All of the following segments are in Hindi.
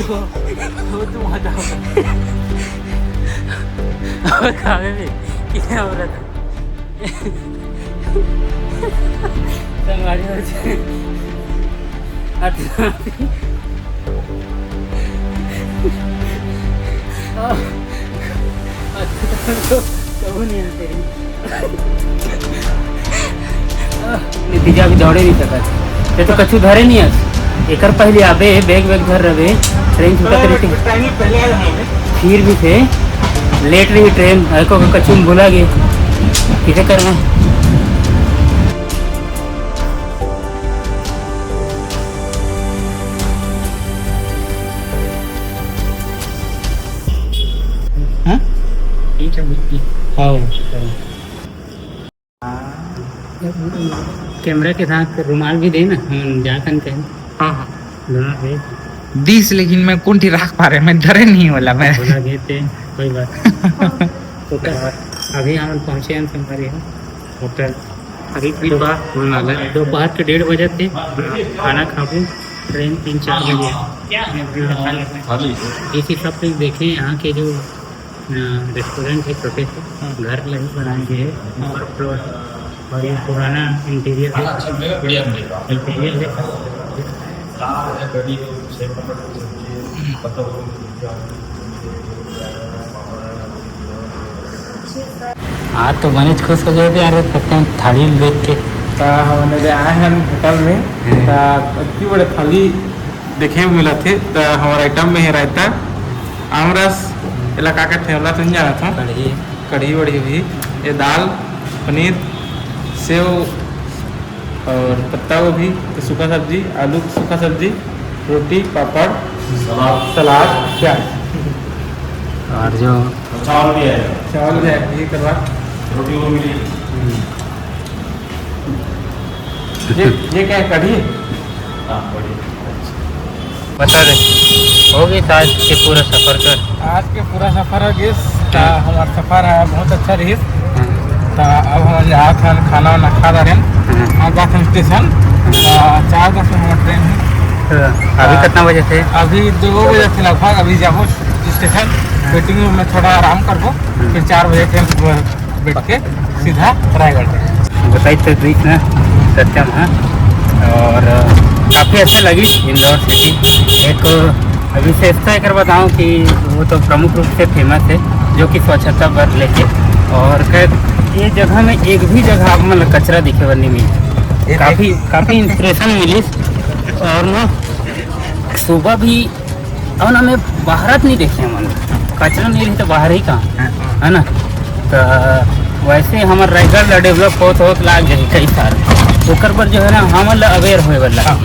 तो मजा और खावे भी कितने हो रहा था संगवारी हो जाए नतीजा भी दौड़े नहीं सकत ये तो कछु धरे नहीं आज एक पहले आबे बैग वैग धर रहे ट्रेन छूटा तरीके फिर भी थे लेट रही ट्रेन को कछु भूला गए किसे करना कैमरा के साथ रुमाल भी दे ना जाकर कहें हाँ हाँ 20 लेकिन मैं कौन ठी रख पा रहे मैं धरे नहीं वाला मैं बोला गए थे कोई बात तो अभी हम पहुँचे हैं संभारी होटल अभी दोपहर के 1:30 बजे थे खाना खाऊँ ट्रेन 3-4 बजे इसी सब कुछ देखें यहाँ के जो रेस्टोरेंट है छोटे से घर लगे बनाएंगे और ये पुराना इंटीरियर है आज तो गणेश खुश हो गए थे यार सकते हैं थाली देख के हमने आए हैं होटल में इतनी बड़े थाली देखे मिला थे तो हमारे आइटम में है रायता आमरस इलाका का ठेवला तो नहीं जाना था कढ़ी बड़ी हुई ये दाल पनीर सेव और पत्ता गोभी सूखा सब्जी आलू सूखा सब्जी रोटी पापड़ सलाद क्या और जो चावल भी है ये करवा रोटी वो मिली ये क्या है कढ़ी बता दे हो गई आज के पूरा सफर कर आज के पूरा सफर हो गया हमारा सफर है बहुत अच्छा रही तो अब हम यहाँ खाना वाना खा रहे हैं जाते स्टेशन 4:10 में हमारा ट्रेन है अभी कितना बजे थे अभी 2 बजे थे लगभग अभी जाबो स्टेशन वेटिंग रूम में थोड़ा आराम करबो फिर 4 बजे ट्रेन बैठ के सीधा रायगढ़ बताइए तो बीच ना सत्यम है और काफ़ी अच्छा लगी इंदौर सिटी एक विशेषता एक बताऊँ कि वो तो प्रमुख रूप से फेमस है जो कि स्वच्छता पर लेके और ये जगह में एक भी जगह आप मतलब कचरा दिखे बनी मिली काफ़ी इंस्पिरेशन मिली और ना सुबह भी और ना मैं बाहर नहीं देखे मन कचरा नहीं रही तो बाहर ही कहाँ है ना तो वैसे हमारे रायगढ़ डेवलप हो लाग गए कई साल ओकर पर जो है ना हम अवेयर होए वाला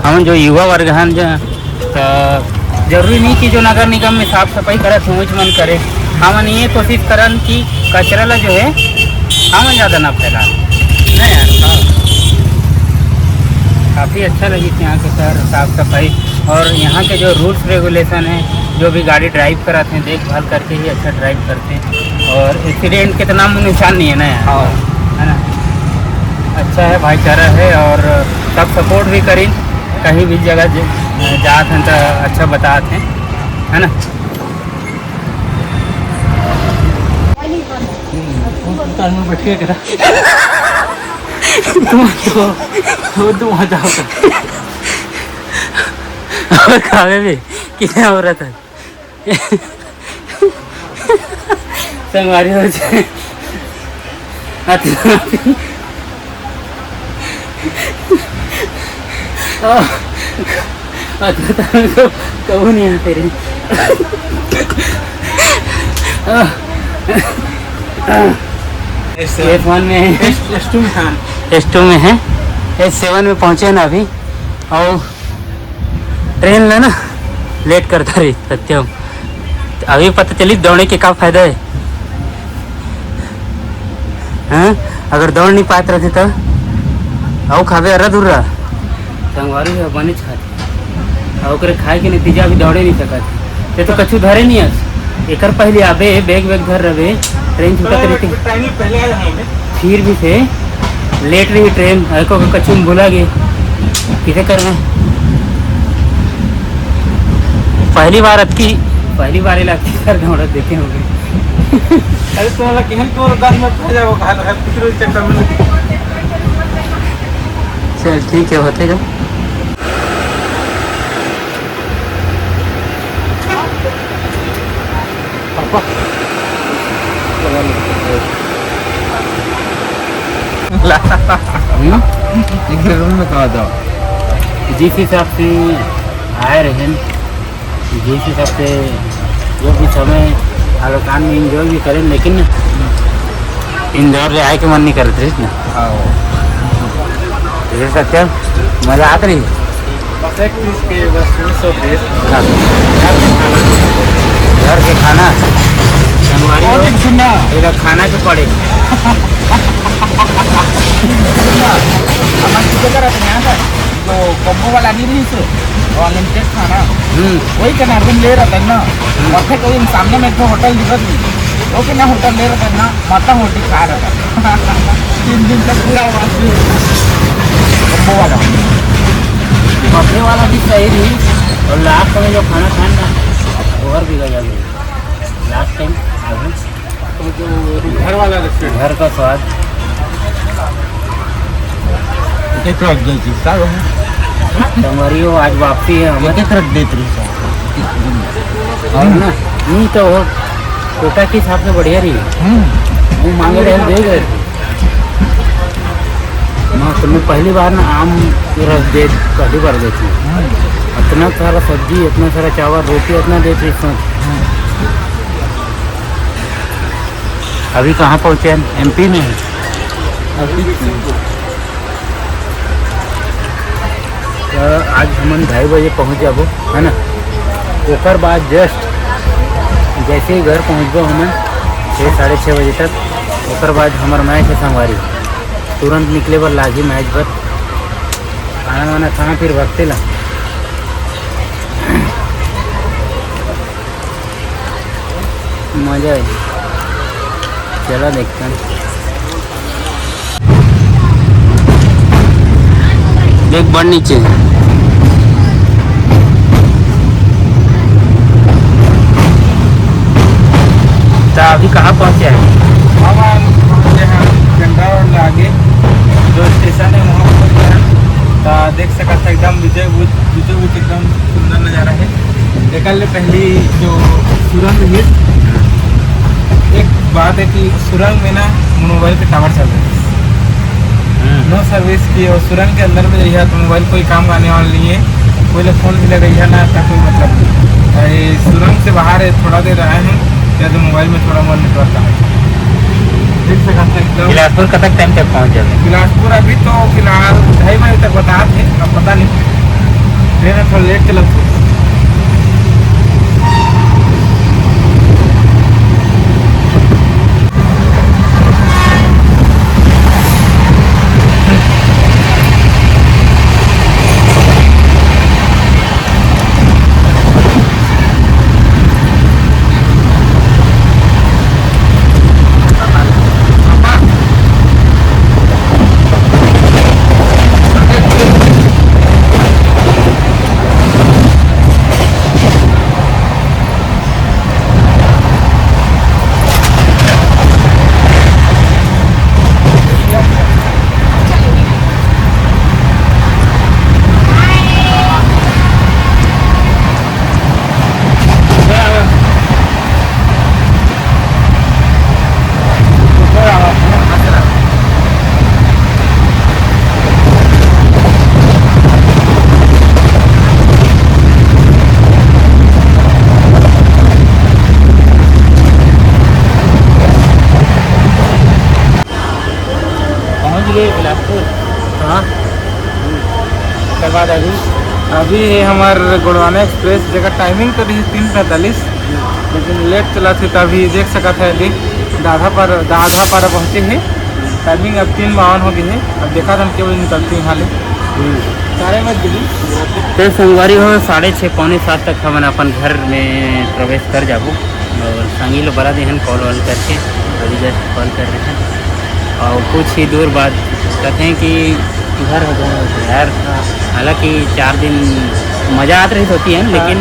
हम जो युवा वर्ग हैं जो तो जरूरी नहीं कि जो नगर निगम में साफ सफाई करे सोच मन करे हम ये कोशिश करन कि कचरा ला जो है हम ज़्यादा ना फैला नहीं यार काफ़ी अच्छा लगी थी यहाँ के शहर साफ सफाई और यहाँ के जो रूल्स रेगुलेशन है जो भी गाड़ी ड्राइव कराते हैं देखभाल करके ही अच्छा ड्राइव करते हैं और एक्सीडेंट के तो नाम निशान नहीं है ना यार है ना अच्छा है भाईचारा है और सब सपोर्ट भी करें कहीं भी जगह जाते हैं तो अच्छा बताते हैं है ना में बैठिए करा तो मजा होगा और खावे भी कितने हो रहा था संगवारी हो जाए कबू नहीं आते रहे S1 में S2 में है S7 में पहुँचे ना अभी और ट्रेन ले ना लेट करता रही सत्यम अभी पता चली दौड़ने के क्या फायदा है हाँ अगर दौड़ नहीं पाते रहते तो आओ खावे अरा दूर रहा संगवारी बने खाते और खाए के नतीजा भी दौड़े नहीं सकते ये तो कछु धरे नहीं आज एक पहले आबे बैग वैग धर रहे ट्रेन छूटा तरीके फिर भी थे लेट रही ट्रेन को कछु भूला गए किसे करना पहली बार इलाके सर दौड़ देखे होंगे। अरे तुम्हाला केहन तो दान मत हो जाओ हाल हाल कितरो चक्कर में चल ठीक है होते जाओ। पापा एक रूम में कहा था जिस हिसाब से आए रहे हैं, जिस हिसाब से जो भी समय आलोकान में इंजॉय भी करें, लेकिन इंदौर से आए के मन नहीं करते ना। ये सत्य मजा आता रही बस एक चीज के बस मिस हो गई घर के खाना और एक सुनना इधर खाना के पड़े हमारे जगह रहते हैं ना तो कम्बो वाला नहीं रही से अनलिमिटेड खाना वही करना रूम ले रहा था ना और फिर कोई सामने में तो होटल दिखत नहीं तो कि ना होटल ले रहा था ना माता होटल खा रहा था 3 दिन तक पूरा कम्बो वाला बफे वाला भी सही रही और लास्ट में जो खाना खाए ना और भी गया लास्ट टाइम तो जो घर वाला रेस्टोरेंट घर का स्वाद हमारी वो आज वापसी है हमारे तरफ देती और ना नहीं तो वो कोटा के हिसाब से बढ़िया रही वो मांगे रहे दे गए माँ तुम्हें पहली बार ना आम रस दे पहली बार देती इतना सारा सब्जी इतना सारा चावल रोटी इतना देती सोच। अभी कहाँ पहुँचे हैं? एमपी में है। तो आज हम 2:30 बजे पहुँच जाबो है ना। ओकर बाद जस्ट जैसे ही घर पहुँचबो हम 6-6:30 बजे तक ओकर बाद हमार मैच है संगवारी तुरंत निकले बर लागी मैच पर खाना वाना खाना फिर भगते ला मजा है। चला देखते हैं देख बढ़ नीचे तो अभी कहाँ पहुँचे हैं? हम पहुँचे हैं गंडा और आगे जो स्टेशन है वहाँ पहुँचे हैं तो देख सकते हैं एकदम विजय बुद्ध एकदम सुंदर नज़ारा है। देखा ले पहली जो सुरंग है एक बात है कि सुरंग में ना मोबाइल के टावर चल रहे हैं नो सर्विस की और सुरंग के अंदर में रही तो मोबाइल कोई काम आने वाला नहीं है कोई फोन भी लग है ना था कोई मतलब नहीं। सुरंग से बाहर है थोड़ा देर आए हैं या तो मोबाइल में थोड़ा बहुत नेटवर्क है देख सकते हैं एकदम। बिलासपुर कब तक टाइम तक पहुँच जाए? बिलासपुर अभी तो फिलहाल 2:30 बजे तक बता थे अब पता नहीं ट्रेन थोड़ा लेट चलती बिलासपुर। हाँ उसके बाद अभी है हमारे गुड़वाना एक्सप्रेस जगह टाइमिंग तो रही 3:45 लेकिन लेट चला थी तभी देख सका था दाधा पर पहुँचे हैं टाइमिंग अब 3:52 हो गई है। अब देखा था हम केवल निकलते हैं हाल सारे मत दिली तो संगवारी हो 6:30-6:45 तक हम अपन घर में प्रवेश कर जाबो और संगी लोग बड़ा दिन कॉल वॉल करके अभी जस्ट कॉल कर रहे हैं और कुछ ही दूर बाद कहते हैं कि घर यार हालांकि 4 दिन मज़ा आती रही होती है लेकिन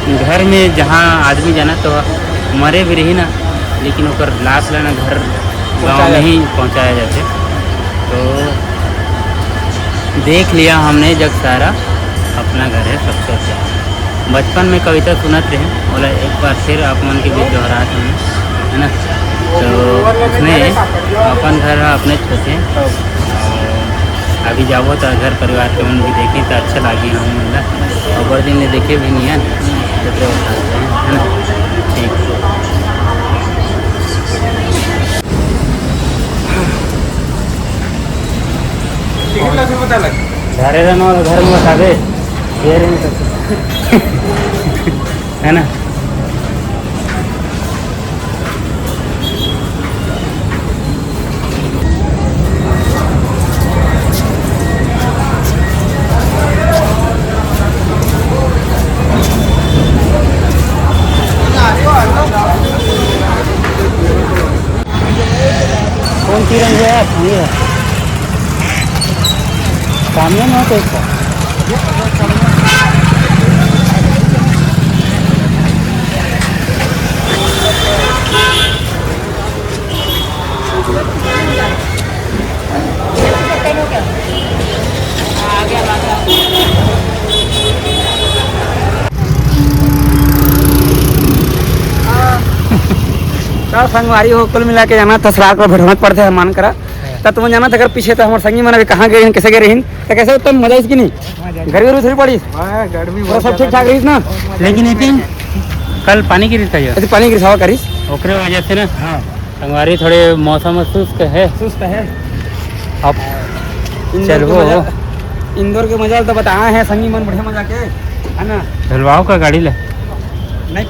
घर में जहाँ आदमी जाना तो मरे भी रही ना, लेकिन ओकर लाश लाना घर गाँव में ही पहुँचाया जाते। तो देख लिया हमने जग सारा, अपना घर है सबसे अच्छा। बचपन में कविता सुनत रहे, बोला एक बार फिर आप मन के बीच दोहरात हमें, है ना। तो उसमें अपन घर अपने छोटे, अभी जाबो तो घर परिवार के मन भी देखें तो अच्छा लगी हम मतलब, और बड़े दिन ने देखे भी नहीं है तो है ना। ठीक घरे रहना वाला घर में बता दे है ना। कौन सी रंग है ये सामने में तो इसका संगवारी हो कुल मिला के जाना तसरार को भेड़मत पड़ते है मान करा तो तुम जाना था अगर पीछे तो हमारे संगी मन अभी कहाँ गए कैसे गए रही तो कैसे उत्तम मजा इसकी नहीं घर थोड़ी पड़ी सब ठीक ठाक रही ना। लेकिन कल पानी गिरी था ये पानी गिरसावा करीस ओकरे वजह से ना। हाँ संगवारी थोड़े मौसम सुस्त है अब चलो इंदौर के मजा तो बताया है संगी मन बढ़िया मजा के है ना। धुलवाओ का गाड़ी ले नहीं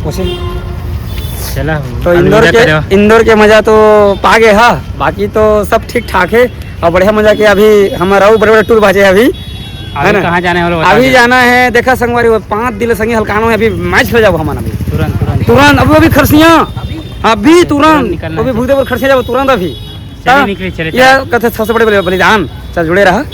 पोछे चला तो इंदौर के मजा तो पा गए हा, बाकी तो सब ठीक ठाक है और बढ़िया मजा के। अभी हमारा बड़े बड़े टूर बाजे अभी है ना। कहाँ जाने वाला अभी जाना है देखा संगवारी 5 दिन संगी हल्कानो है, अभी मैच खेल जाओ हमारा अभी तुरंत अभी खरसियाँ अभी तुरंत अभी भूदेव खरसियाँ जाओ तुरंत अभी। ये कहते सबसे बड़े बलिदान चल जुड़े रहा।